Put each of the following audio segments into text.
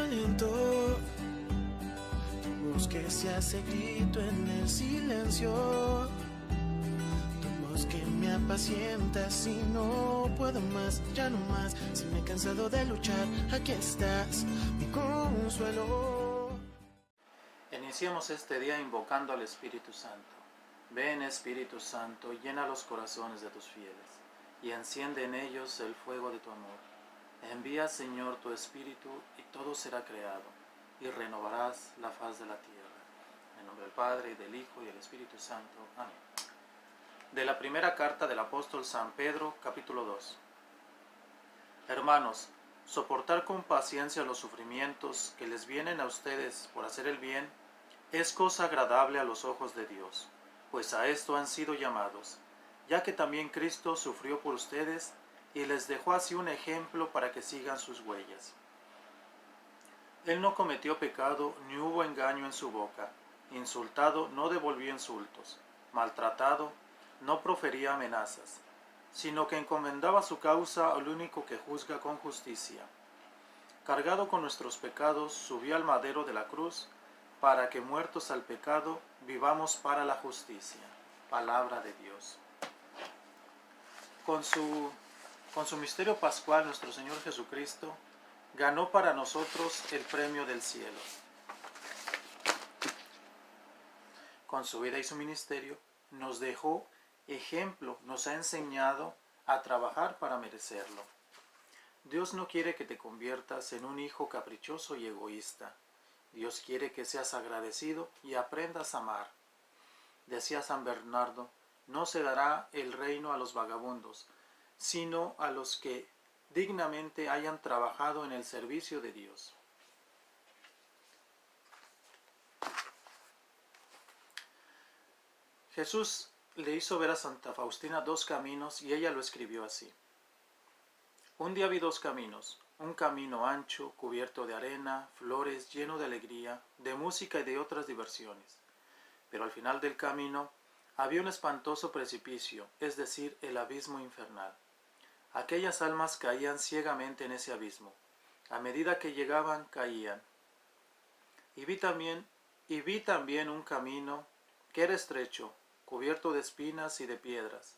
aliento, tu voz que se hace grito en el silencio, tu voz que me apacienta si no puedo más, ya no más, si me he cansado de luchar, aquí estás, mi consuelo. Iniciamos este día invocando al Espíritu Santo. Ven, Espíritu Santo, llena los corazones de tus fieles y enciende en ellos el fuego de tu amor. Envía, Señor, tu Espíritu y todo será creado y renovarás la faz de la tierra. En nombre del Padre, y del Hijo, y del Espíritu Santo. Amén. De la primera carta del apóstol San Pedro, capítulo 2. Hermanos, soportar con paciencia los sufrimientos que les vienen a ustedes por hacer el bien es cosa agradable a los ojos de Dios, pues a esto han sido llamados, ya que también Cristo sufrió por ustedes y les dejó así un ejemplo para que sigan sus huellas. Él no cometió pecado ni hubo engaño en su boca, insultado no devolvió insultos, maltratado no profería amenazas, sino que encomendaba su causa al único que juzga con justicia. Cargado con nuestros pecados, subió al madero de la cruz, para que muertos al pecado, vivamos para la justicia. Palabra de Dios. Con su misterio pascual, nuestro Señor Jesucristo ganó para nosotros el premio del cielo. Con su vida y su ministerio nos dejó ejemplo, nos ha enseñado a trabajar para merecerlo. Dios no quiere que te conviertas en un hijo caprichoso y egoísta. Dios quiere que seas agradecido y aprendas a amar. Decía San Bernardo, no se dará el reino a los vagabundos, sino a los que dignamente hayan trabajado en el servicio de Dios. Jesús le hizo ver a Santa Faustina dos caminos y ella lo escribió así. Un día vi dos caminos, un camino ancho, cubierto de arena, flores, lleno de alegría, de música y de otras diversiones. Pero al final del camino había un espantoso precipicio, es decir, el abismo infernal. Aquellas almas caían ciegamente en ese abismo. A medida que llegaban, caían. Y vi también un camino que era estrecho, cubierto de espinas y de piedras,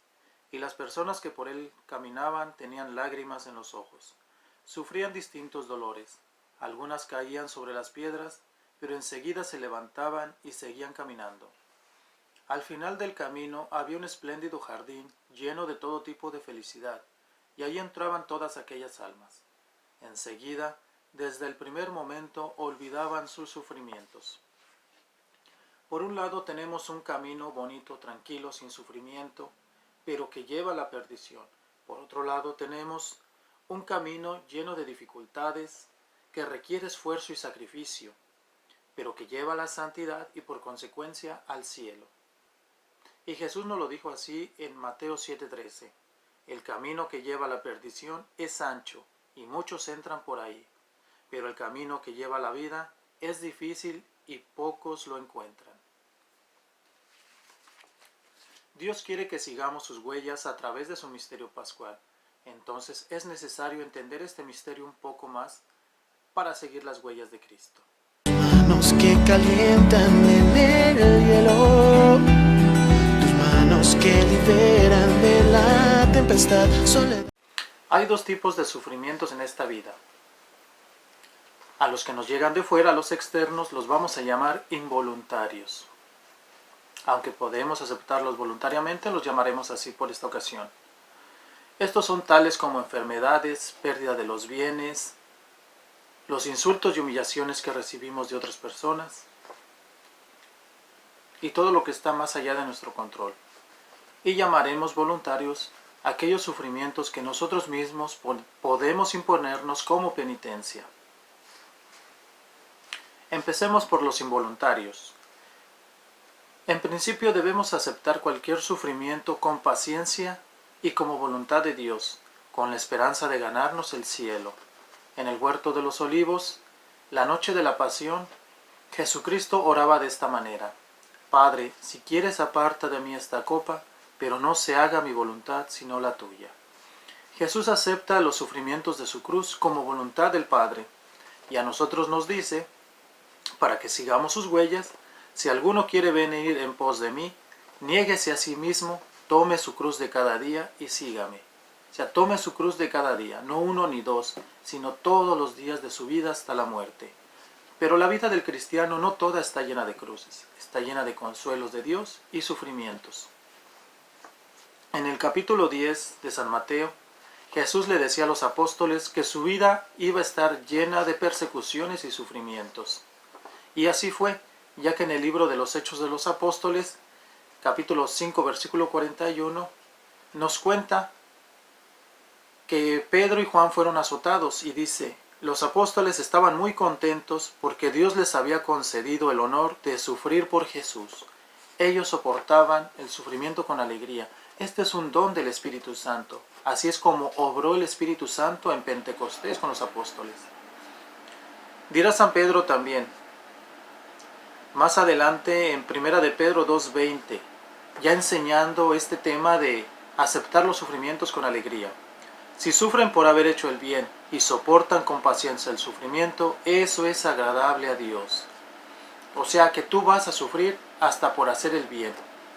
y las personas que por él caminaban tenían lágrimas en los ojos. Sufrían distintos dolores. Algunas caían sobre las piedras, pero enseguida se levantaban y seguían caminando. Al final del camino había un espléndido jardín lleno de todo tipo de felicidad, y allí entraban todas aquellas almas. Enseguida, desde el primer momento, olvidaban sus sufrimientos. Por un lado tenemos un camino bonito, tranquilo, sin sufrimiento, pero que lleva a la perdición. Por otro lado tenemos un camino lleno de dificultades, que requiere esfuerzo y sacrificio, pero que lleva a la santidad y por consecuencia al cielo. Y Jesús nos lo dijo así en Mateo 7:13. El camino que lleva a la perdición es ancho, y muchos entran por ahí, pero el camino que lleva a la vida es difícil y pocos lo encuentran. Dios quiere que sigamos sus huellas a través de su misterio pascual. Entonces es necesario entender este misterio un poco más para seguir las huellas de Cristo. Manos que calientan en el hielo, tus manos que liberan de la tempestad, soledad. Hay dos tipos de sufrimientos en esta vida. A los que nos llegan de fuera, a los externos, los vamos a llamar involuntarios. Aunque podemos aceptarlos voluntariamente, los llamaremos así por esta ocasión. Estos son tales como enfermedades, pérdida de los bienes, los insultos y humillaciones que recibimos de otras personas, y todo lo que está más allá de nuestro control. Y llamaremos voluntarios aquellos sufrimientos que nosotros mismos podemos imponernos como penitencia. Empecemos por los involuntarios. En principio debemos aceptar cualquier sufrimiento con paciencia y como voluntad de Dios, con la esperanza de ganarnos el cielo. En el huerto de los olivos, la noche de la pasión, Jesucristo oraba de esta manera: Padre, si quieres aparta de mí esta copa, pero no se haga mi voluntad sino la tuya. Jesús acepta los sufrimientos de su cruz como voluntad del Padre, Y a nosotros nos dice, para que sigamos sus huellas, si alguno quiere venir en pos de mí, niéguese a sí mismo, tome su cruz de cada día y sígame. O sea, tome su cruz de cada día, no uno ni dos, sino todos los días de su vida hasta la muerte. Pero la vida del cristiano no toda está llena de cruces, está llena de consuelos de Dios y sufrimientos. En el capítulo 10 de San Mateo, Jesús le decía a los apóstoles que su vida iba a estar llena de persecuciones y sufrimientos. Y así fue, ya que en el libro de los Hechos de los Apóstoles, capítulo 5, versículo 41, nos cuenta que Pedro y Juan fueron azotados y dice, los apóstoles estaban muy contentos porque Dios les había concedido el honor de sufrir por Jesús. Ellos soportaban el sufrimiento con alegría. Este es un don del Espíritu Santo. Así es como obró el Espíritu Santo en Pentecostés con los apóstoles. Dirá San Pedro también, más adelante en 1 de Pedro 2:20, ya enseñando este tema de aceptar los sufrimientos con alegría. Si sufren por haber hecho el bien y soportan con paciencia el sufrimiento, eso es agradable a Dios. O sea que tú vas a sufrir hasta por hacer el bien,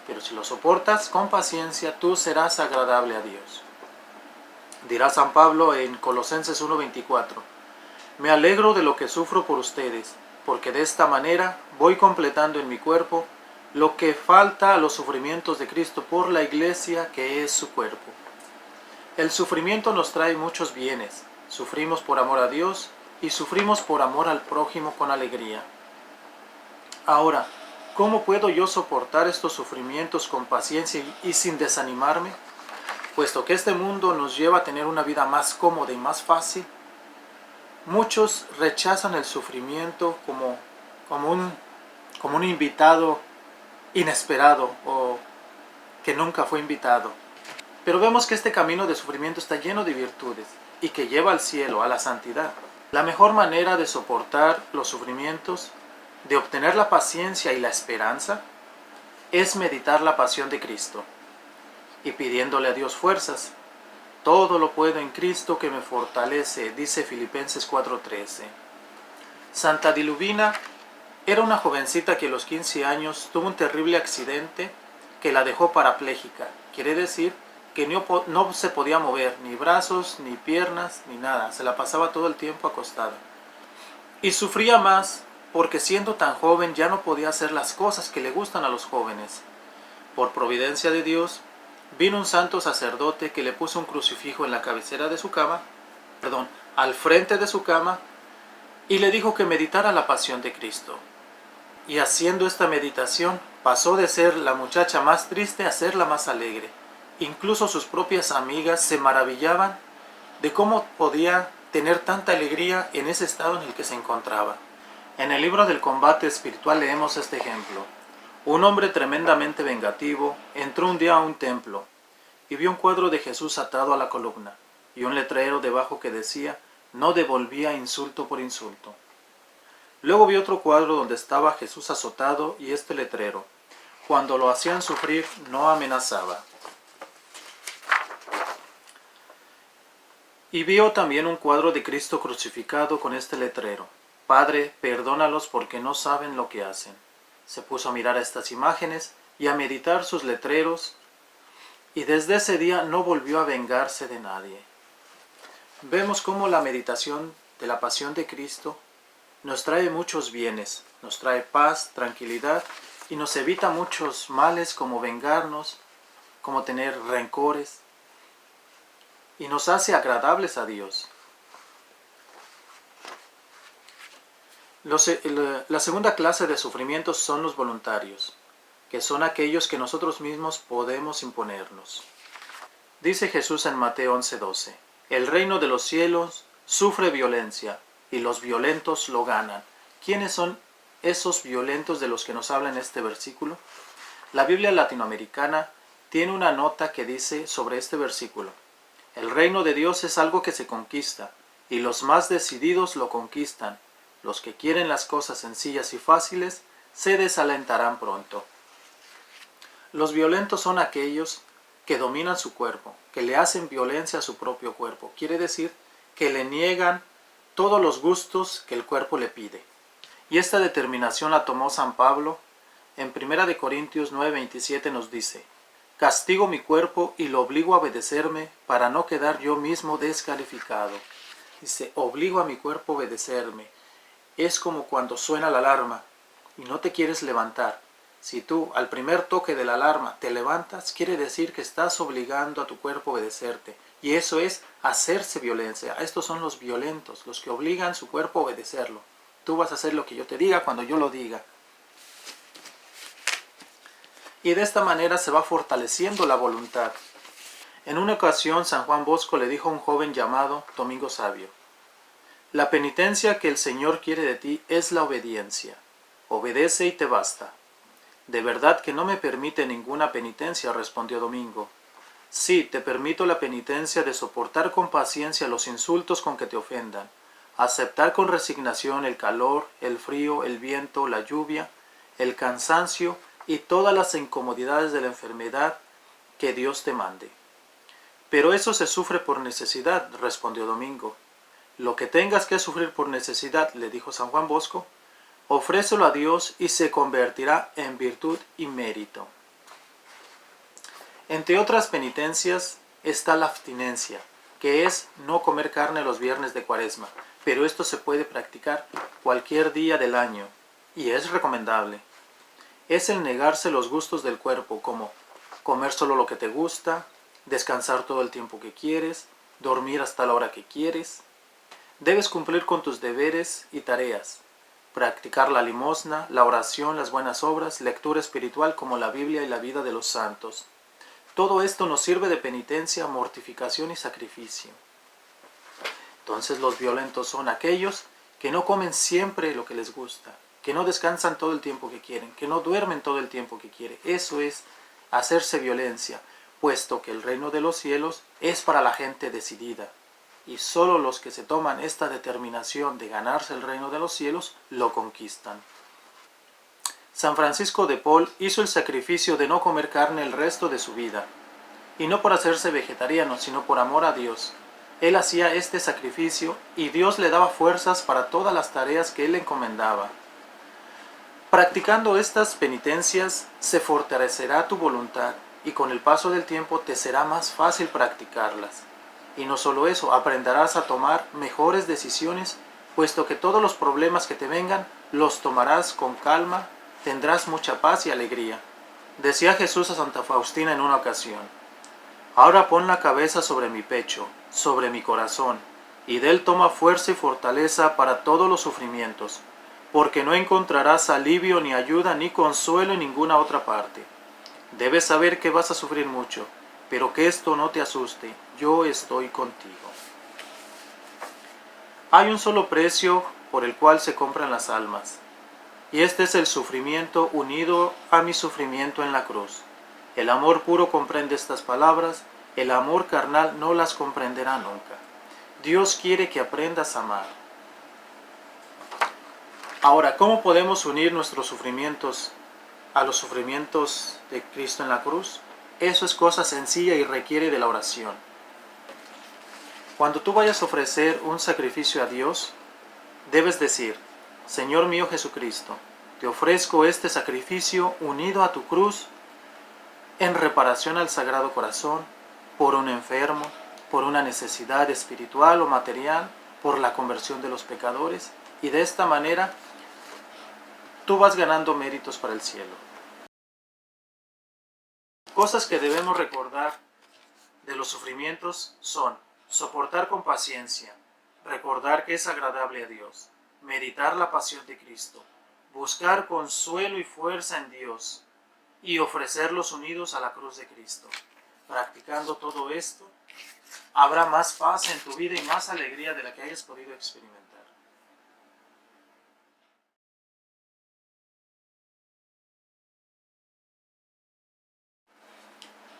pero si lo soportas con paciencia, tú serás agradable a Dios. Dirá San Pablo en Colosenses 1:24, me alegro de lo que sufro por ustedes, porque de esta manera voy completando en mi cuerpo lo que falta a los sufrimientos de Cristo por la iglesia que es su cuerpo. El sufrimiento nos trae muchos bienes. Sufrimos por amor a Dios y sufrimos por amor al prójimo con alegría. Ahora, ¿cómo puedo yo soportar estos sufrimientos con paciencia y sin desanimarme? Puesto que este mundo nos lleva a tener una vida más cómoda y más fácil, muchos rechazan el sufrimiento como un invitado inesperado o que nunca fue invitado. Pero vemos que este camino de sufrimiento está lleno de virtudes y que lleva al cielo, a la santidad. La mejor manera de soportar los sufrimientos, de obtener la paciencia y la esperanza, es meditar la pasión de Cristo y pidiéndole a Dios fuerzas. Todo lo puedo en Cristo que me fortalece, dice Filipenses 4:13. Santa Diluvina era una jovencita que a los 15 años tuvo un terrible accidente que la dejó parapléjica. Quiere decir que no se podía mover, ni brazos, ni piernas, ni nada. Se la pasaba todo el tiempo acostada. Y sufría más porque siendo tan joven ya no podía hacer las cosas que le gustan a los jóvenes. Por providencia de Dios, vino un santo sacerdote que le puso un crucifijo en la cabecera de su cama, al frente de su cama, y le dijo que meditara la pasión de Cristo. Y haciendo esta meditación, pasó de ser la muchacha más triste a ser la más alegre. Incluso sus propias amigas se maravillaban de cómo podía tener tanta alegría en ese estado en el que se encontraba. En el libro del combate espiritual leemos este ejemplo. Un hombre tremendamente vengativo entró un día a un templo y vio un cuadro de Jesús atado a la columna y un letrero debajo que decía, no devolvía insulto por insulto. Luego vio otro cuadro donde estaba Jesús azotado y este letrero, cuando lo hacían sufrir no amenazaba. Y vio también un cuadro de Cristo crucificado con este letrero, Padre, perdónalos porque no saben lo que hacen. Se puso a mirar a estas imágenes y a meditar sus letreros, y desde ese día no volvió a vengarse de nadie. Vemos cómo la meditación de la pasión de Cristo nos trae muchos bienes, nos trae paz, tranquilidad, y nos evita muchos males como vengarnos, como tener rencores, y nos hace agradables a Dios. La segunda clase de sufrimientos son los voluntarios, que son aquellos que nosotros mismos podemos imponernos. Dice Jesús en Mateo 11:12, el reino de los cielos sufre violencia y los violentos lo ganan. ¿Quiénes son esos violentos de los que nos habla en este versículo? La Biblia latinoamericana tiene una nota que dice sobre este versículo, el reino de Dios es algo que se conquista y los más decididos lo conquistan. Los que quieren las cosas sencillas y fáciles se desalentarán pronto. Los violentos son aquellos que dominan su cuerpo, que le hacen violencia a su propio cuerpo. Quiere decir que le niegan todos los gustos que el cuerpo le pide. Y esta determinación la tomó San Pablo. En 1 Corintios 9:27 nos dice: castigo mi cuerpo y lo obligo a obedecerme para no quedar yo mismo descalificado. Dice, obligo a mi cuerpo a obedecerme. Es como cuando suena la alarma y no te quieres levantar. Si tú al primer toque de la alarma te levantas, quiere decir que estás obligando a tu cuerpo a obedecerte. Y eso es hacerse violencia. Estos son los violentos, los que obligan su cuerpo a obedecerlo. Tú vas a hacer lo que yo te diga cuando yo lo diga. Y de esta manera se va fortaleciendo la voluntad. En una ocasión San Juan Bosco le dijo a un joven llamado Domingo Savio: la penitencia que el Señor quiere de ti es la obediencia. Obedece y te basta. De verdad que no me permite ninguna penitencia, respondió Domingo. Sí, te permito la penitencia de soportar con paciencia los insultos con que te ofendan, aceptar con resignación el calor, el frío, el viento, la lluvia, el cansancio y todas las incomodidades de la enfermedad que Dios te mande. Pero eso se sufre por necesidad, respondió Domingo. Lo que tengas que sufrir por necesidad, le dijo San Juan Bosco, ofrécelo a Dios y se convertirá en virtud y mérito. Entre otras penitencias está la abstinencia, que es no comer carne los viernes de Cuaresma, pero esto se puede practicar cualquier día del año y es recomendable. Es el negarse los gustos del cuerpo, como comer solo lo que te gusta, descansar todo el tiempo que quieres, dormir hasta la hora que quieres. Debes cumplir con tus deberes y tareas, practicar la limosna, la oración, las buenas obras, lectura espiritual como la Biblia y la vida de los santos. Todo esto nos sirve de penitencia, mortificación y sacrificio. Entonces los violentos son aquellos que no comen siempre lo que les gusta, que no descansan todo el tiempo que quieren, que no duermen todo el tiempo que quieren. Eso es hacerse violencia, puesto que el reino de los cielos es para la gente decidida. Y solo los que se toman esta determinación de ganarse el reino de los cielos lo conquistan. San Francisco de Paul hizo el sacrificio de no comer carne el resto de su vida, y no por hacerse vegetariano, sino por amor a Dios. Él hacía este sacrificio y Dios le daba fuerzas para todas las tareas que él encomendaba. Practicando estas penitencias se fortalecerá tu voluntad y con el paso del tiempo te será más fácil practicarlas. Y no solo eso, aprenderás a tomar mejores decisiones, puesto que todos los problemas que te vengan los tomarás con calma, tendrás mucha paz y alegría. Decía Jesús a Santa Faustina en una ocasión: ahora pon la cabeza sobre mi pecho, sobre mi corazón, y de él toma fuerza y fortaleza para todos los sufrimientos, porque no encontrarás alivio ni ayuda ni consuelo en ninguna otra parte. Debes saber que vas a sufrir mucho, pero que esto no te asuste, yo estoy contigo. Hay un solo precio por el cual se compran las almas, y este es el sufrimiento unido a mi sufrimiento en la cruz. El amor puro comprende estas palabras, el amor carnal no las comprenderá nunca. Dios quiere que aprendas a amar. Ahora, ¿cómo podemos unir nuestros sufrimientos a los sufrimientos de Cristo en la cruz? Eso es cosa sencilla y requiere de la oración. Cuando tú vayas a ofrecer un sacrificio a Dios, debes decir: Señor mío Jesucristo, te ofrezco este sacrificio unido a tu cruz en reparación al Sagrado Corazón, por un enfermo, por una necesidad espiritual o material, por la conversión de los pecadores, y de esta manera tú vas ganando méritos para el cielo. Cosas que debemos recordar de los sufrimientos son: soportar con paciencia, recordar que es agradable a Dios, meditar la pasión de Cristo, buscar consuelo y fuerza en Dios y ofrecerlos unidos a la cruz de Cristo. Practicando todo esto, habrá más paz en tu vida y más alegría de la que hayas podido experimentar.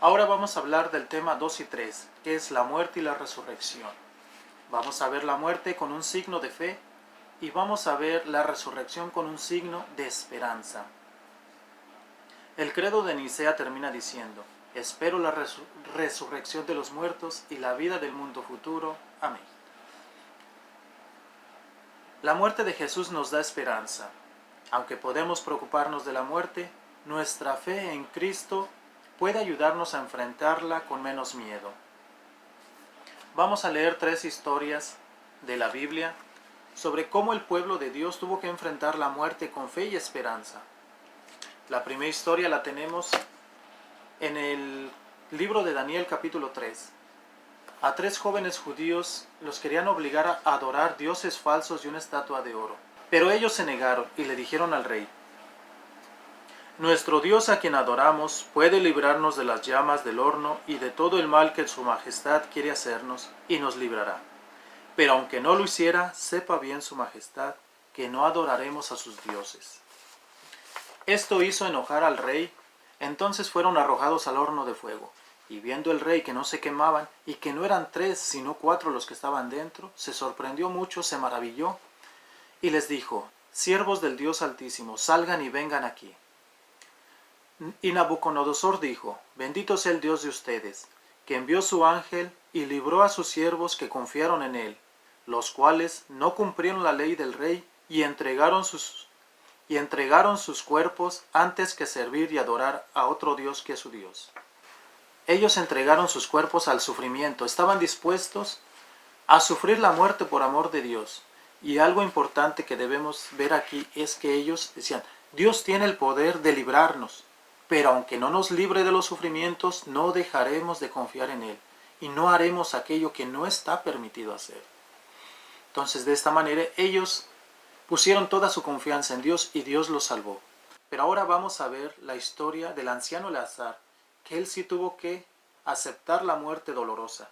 Ahora vamos a hablar del tema 2 y 3, que es la muerte y la resurrección. Vamos a ver la muerte con un signo de fe y vamos a ver la resurrección con un signo de esperanza. El credo de Nicea termina diciendo: espero la resurrección de los muertos y la vida del mundo futuro. Amén. La muerte de Jesús nos da esperanza. Aunque podemos preocuparnos de la muerte, nuestra fe en Cristo puede ayudarnos a enfrentarla con menos miedo. Vamos a leer 3 historias de la Biblia sobre cómo el pueblo de Dios tuvo que enfrentar la muerte con fe y esperanza. La primera historia la tenemos en el libro de Daniel capítulo 3. A 3 jóvenes judíos los querían obligar a adorar dioses falsos y una estatua de oro. Pero ellos se negaron y le dijeron al rey: nuestro Dios a quien adoramos puede librarnos de las llamas del horno y de todo el mal que su majestad quiere hacernos, y nos librará. Pero aunque no lo hiciera, sepa bien su majestad que no adoraremos a sus dioses. Esto hizo enojar al rey. Entonces fueron arrojados al horno de fuego. Y viendo el rey que no se quemaban, y que no eran 3 sino 4 los que estaban dentro, se sorprendió mucho, se maravilló, y les dijo: siervos del Dios Altísimo, salgan y vengan aquí. Y Nabucodonosor dijo: bendito sea el Dios de ustedes, que envió su ángel y libró a sus siervos que confiaron en él, los cuales no cumplieron la ley del rey y entregaron sus cuerpos antes que servir y adorar a otro Dios que su Dios. Ellos entregaron sus cuerpos al sufrimiento, estaban dispuestos a sufrir la muerte por amor de Dios. Y algo importante que debemos ver aquí es que ellos decían: Dios tiene el poder de librarnos, pero aunque no nos libre de los sufrimientos, no dejaremos de confiar en Él y no haremos aquello que no está permitido hacer. Entonces, de esta manera, ellos pusieron toda su confianza en Dios y Dios los salvó. Pero ahora vamos a ver la historia del anciano Eleazar, que él sí tuvo que aceptar la muerte dolorosa.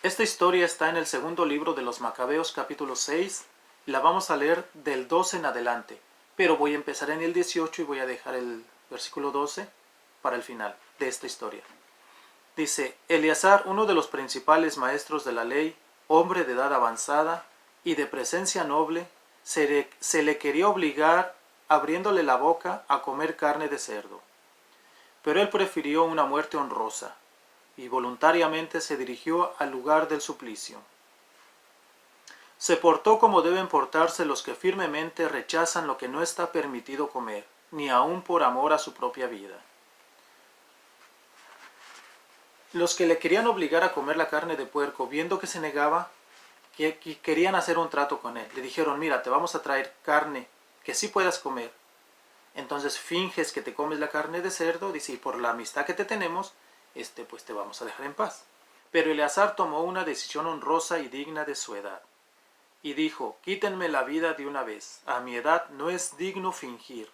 Esta historia está en el segundo libro de los Macabeos, capítulo 6, y la vamos a leer del 12 en adelante. Pero voy a empezar en el 18 y voy a dejar el versículo 12 para el final de esta historia. Dice: Eleazar, uno de los principales maestros de la ley, hombre de edad avanzada y de presencia noble, se le quería obligar, abriéndole la boca, a comer carne de cerdo. Pero él prefirió una muerte honrosa, y voluntariamente se dirigió al lugar del suplicio. Se portó como deben portarse los que firmemente rechazan lo que no está permitido comer, ni aun por amor a su propia vida. Los que le querían obligar a comer la carne de puerco, viendo que se negaba, que querían hacer un trato con él. Le dijeron: mira, te vamos a traer carne que sí puedas comer. Entonces finges que te comes la carne de cerdo, dice, y por la amistad que te tenemos, pues te vamos a dejar en paz. Pero Eleazar tomó una decisión honrosa y digna de su edad. Y dijo: quítenme la vida de una vez. A mi edad no es digno fingir.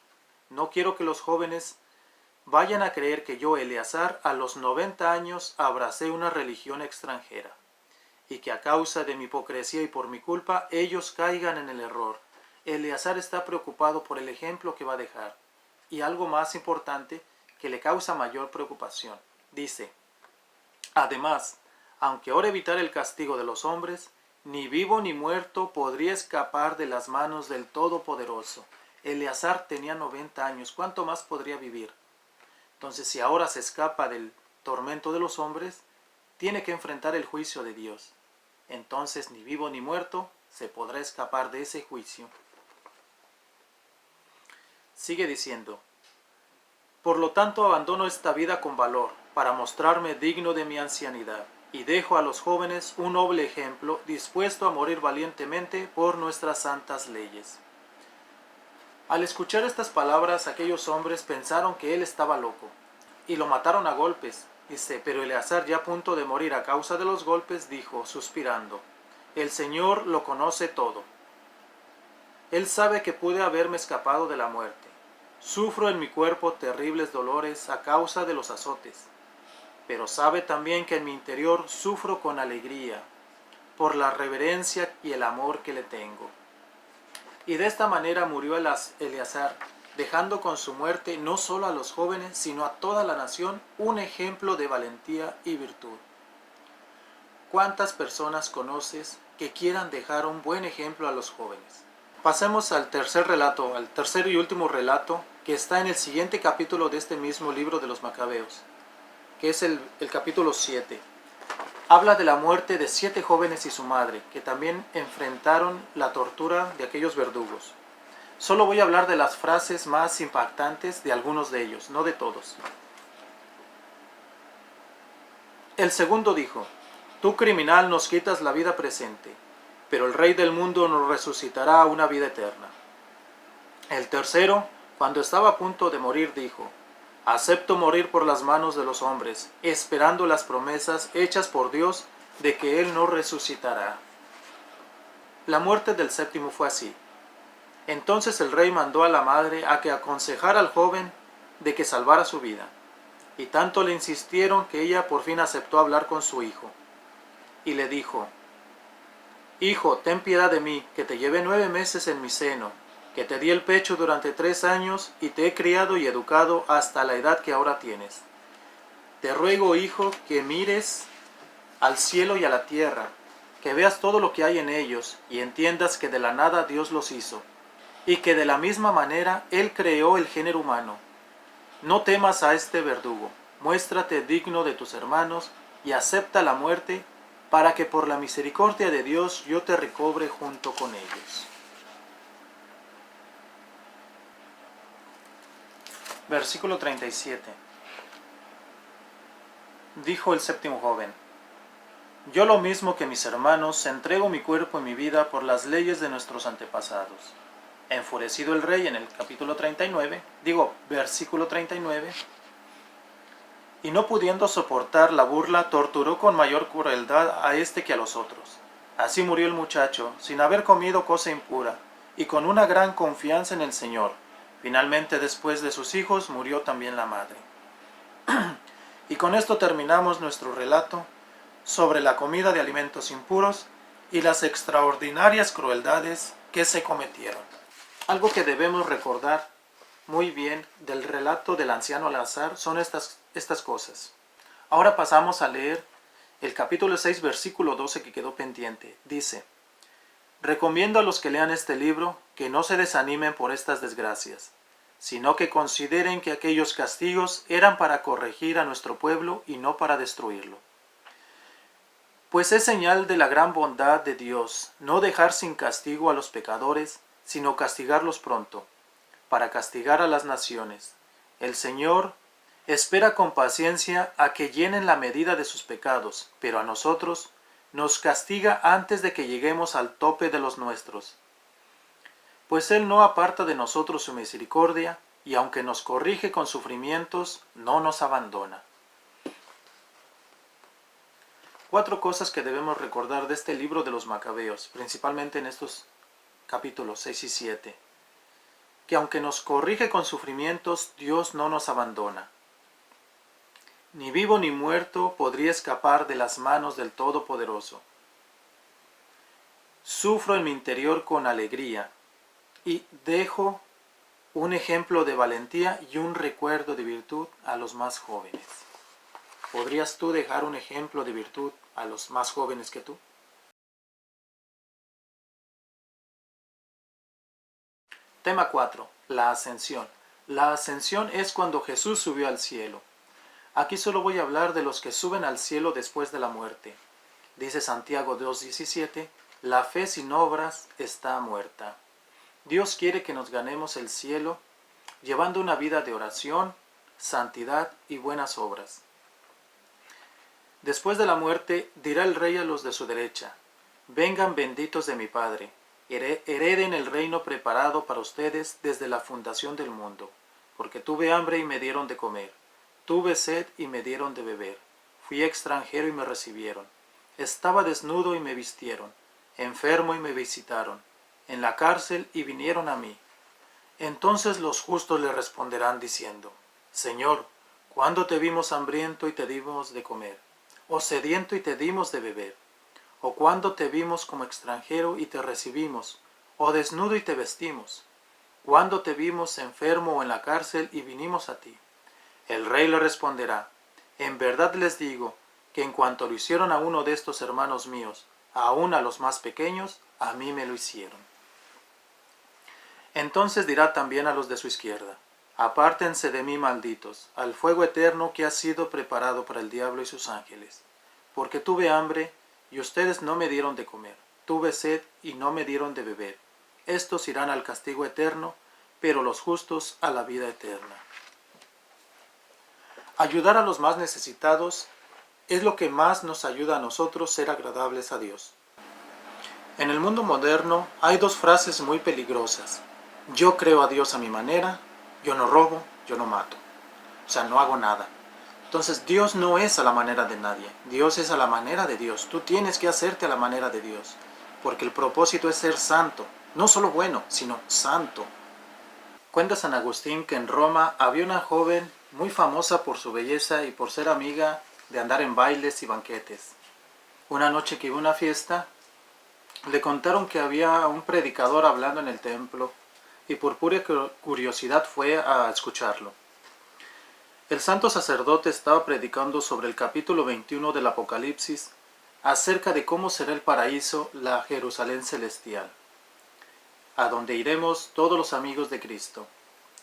No quiero que los jóvenes vayan a creer que yo, Eleazar, a los 90 años abracé una religión extranjera, y que a causa de mi hipocresía y por mi culpa ellos caigan en el error. Eleazar está preocupado por el ejemplo que va a dejar. Y algo más importante que le causa mayor preocupación. Dice: además, aunque ahora evitar el castigo de los hombres, ni vivo ni muerto podría escapar de las manos del Todopoderoso. Eleazar tenía 90 años, ¿cuánto más podría vivir? Entonces, si ahora se escapa del tormento de los hombres, tiene que enfrentar el juicio de Dios. Entonces, ni vivo ni muerto se podrá escapar de ese juicio. Sigue diciendo: por lo tanto abandono esta vida con valor, para mostrarme digno de mi ancianidad, y dejo a los jóvenes un noble ejemplo, dispuesto a morir valientemente por nuestras santas leyes. Al escuchar estas palabras, aquellos hombres pensaron que él estaba loco, y lo mataron a golpes. Dice: pero Eleazar, ya a punto de morir a causa de los golpes, dijo, suspirando: el Señor lo conoce todo. Él sabe que pude haberme escapado de la muerte. Sufro en mi cuerpo terribles dolores a causa de los azotes, pero sabe también que en mi interior sufro con alegría, por la reverencia y el amor que le tengo. Y de esta manera murió Eleazar, dejando con su muerte no solo a los jóvenes, sino a toda la nación un ejemplo de valentía y virtud. ¿Cuántas personas conoces que quieran dejar un buen ejemplo a los jóvenes? Pasemos al tercer relato, al tercer y último relato, que está en el siguiente capítulo de este mismo libro de los Macabeos, que es el capítulo 7. habla de la muerte de 7 jóvenes y su madre, que también enfrentaron la tortura de aquellos verdugos. Solo voy a hablar de las frases más impactantes de algunos de ellos, no de todos. El segundo dijo: tú criminal nos quitas la vida presente, pero el Rey del mundo nos resucitará a una vida eterna. El tercero, cuando estaba a punto de morir, dijo: acepto morir por las manos de los hombres, esperando las promesas hechas por Dios de que Él nos resucitará. La muerte del séptimo fue así. Entonces el rey mandó a la madre a que aconsejara al joven de que salvara su vida. Y tanto le insistieron que ella por fin aceptó hablar con su hijo. Y le dijo: hijo, ten piedad de mí, que te llevé 9 meses en mi seno, que te di el pecho durante 3 años y te he criado y educado hasta la edad que ahora tienes. Te ruego, hijo, que mires al cielo y a la tierra, que veas todo lo que hay en ellos y entiendas que de la nada Dios los hizo, y que de la misma manera Él creó el género humano. No temas a este verdugo, muéstrate digno de tus hermanos y acepta la muerte, para que por la misericordia de Dios yo te recobre junto con ellos. Versículo 37. Dijo el séptimo joven: yo lo mismo que mis hermanos entrego mi cuerpo y mi vida por las leyes de nuestros antepasados. Enfurecido el rey en el versículo 39, y no pudiendo soportar la burla, torturó con mayor crueldad a este que a los otros. Así murió el muchacho, sin haber comido cosa impura, y con una gran confianza en el Señor. Finalmente, después de sus hijos, murió también la madre. Y con esto terminamos nuestro relato sobre la comida de alimentos impuros y las extraordinarias crueldades que se cometieron. Algo que debemos recordar muy bien del relato del anciano Eleazar son estas cosas. Ahora pasamos a leer el capítulo 6, versículo 12, que quedó pendiente. Dice: recomiendo a los que lean este libro que no se desanimen por estas desgracias, sino que consideren que aquellos castigos eran para corregir a nuestro pueblo y no para destruirlo. Pues es señal de la gran bondad de Dios no dejar sin castigo a los pecadores, sino castigarlos pronto, para castigar a las naciones. El Señor espera con paciencia a que llenen la medida de sus pecados, pero a nosotros nos castiga antes de que lleguemos al tope de los nuestros. Pues Él no aparta de nosotros su misericordia, y aunque nos corrige con sufrimientos, no nos abandona. 4 cosas que debemos recordar de este libro de los Macabeos, principalmente en estos capítulos 6 y 7. Que aunque nos corrige con sufrimientos, Dios no nos abandona. Ni vivo ni muerto podría escapar de las manos del Todopoderoso. Sufro en mi interior con alegría y dejo un ejemplo de valentía y un recuerdo de virtud a los más jóvenes. ¿Podrías tú dejar un ejemplo de virtud a los más jóvenes que tú? Tema 4. La ascensión. La ascensión es cuando Jesús subió al cielo. Aquí solo voy a hablar de los que suben al cielo después de la muerte. Dice Santiago 2:17, la fe sin obras está muerta. Dios quiere que nos ganemos el cielo llevando una vida de oración, santidad y buenas obras. Después de la muerte dirá el rey a los de su derecha: vengan benditos de mi Padre, hereden el reino preparado para ustedes desde la fundación del mundo, porque tuve hambre y me dieron de comer, tuve sed y me dieron de beber, fui extranjero y me recibieron, estaba desnudo y me vistieron, enfermo y me visitaron, en la cárcel y vinieron a mí. Entonces los justos le responderán diciendo: Señor, ¿cuándo te vimos hambriento y te dimos de comer, o sediento y te dimos de beber? ¿O cuándo te vimos como extranjero y te recibimos, o desnudo y te vestimos? ¿Cuándo te vimos enfermo o en la cárcel y vinimos a ti? El rey le responderá: en verdad les digo que en cuanto lo hicieron a uno de estos hermanos míos, aun a los más pequeños, a mí me lo hicieron. Entonces dirá también a los de su izquierda: apártense de mí, malditos, al fuego eterno que ha sido preparado para el diablo y sus ángeles. porque tuve hambre y ustedes no me dieron de comer, tuve sed y no me dieron de beber. Estos irán al castigo eterno, pero los justos a la vida eterna. Ayudar a los más necesitados es lo que más nos ayuda a nosotros ser agradables a Dios. En el mundo moderno hay dos frases muy peligrosas. Yo creo a Dios a mi manera, yo no robo, yo no mato. O sea, no hago nada. Entonces Dios no es a la manera de nadie, Dios es a la manera de Dios. Tú tienes que hacerte a la manera de Dios, porque el propósito es ser santo, no solo bueno, sino santo. Cuenta San Agustín que en Roma había una joven muy famosa por su belleza y por ser amiga de andar en bailes y banquetes. Una noche que iba a una fiesta, le contaron que había un predicador hablando en el templo y por pura curiosidad fue a escucharlo. El santo sacerdote estaba predicando sobre el capítulo 21 del Apocalipsis acerca de cómo será el paraíso, la Jerusalén celestial, a donde iremos todos los amigos de Cristo.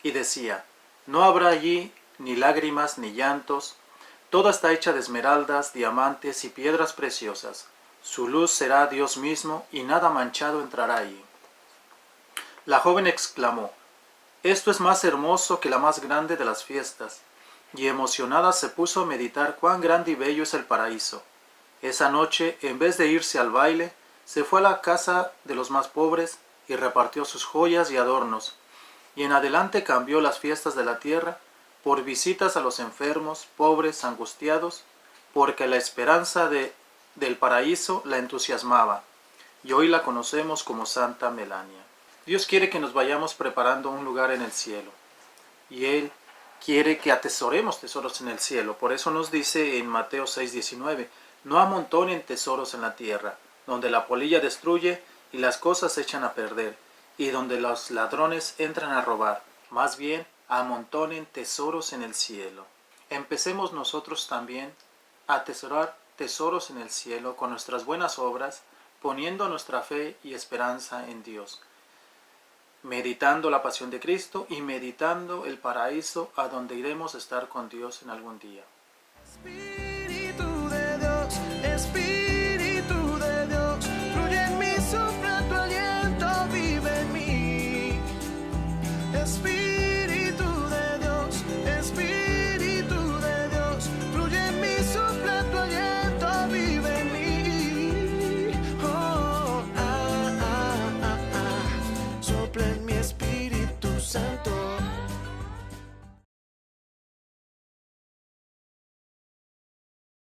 Y decía, no habrá allí ni lágrimas ni llantos, toda está hecha de esmeraldas, diamantes y piedras preciosas. Su luz será Dios mismo y nada manchado entrará allí. La joven exclamó, esto es más hermoso que la más grande de las fiestas, y emocionada se puso a meditar cuán grande y bello es el paraíso. Esa noche, en vez de irse al baile, se fue a la casa de los más pobres y repartió sus joyas y adornos, y en adelante cambió las fiestas de la tierra por visitas a los enfermos, pobres, angustiados, porque la esperanza del paraíso la entusiasmaba, y hoy la conocemos como Santa Melania. Dios quiere que nos vayamos preparando un lugar en el cielo, y Él quiere que atesoremos tesoros en el cielo. Por eso nos dice en Mateo 6:19, no amontonen tesoros en la tierra, donde la polilla destruye y las cosas se echan a perder, y donde los ladrones entran a robar. Más bien, amontonen tesoros en el cielo. Empecemos nosotros también a atesorar tesoros en el cielo con nuestras buenas obras, poniendo nuestra fe y esperanza en Dios, meditando la pasión de Cristo y meditando el paraíso a donde iremos a estar con Dios en algún día. Espíritu de Dios, Espíritu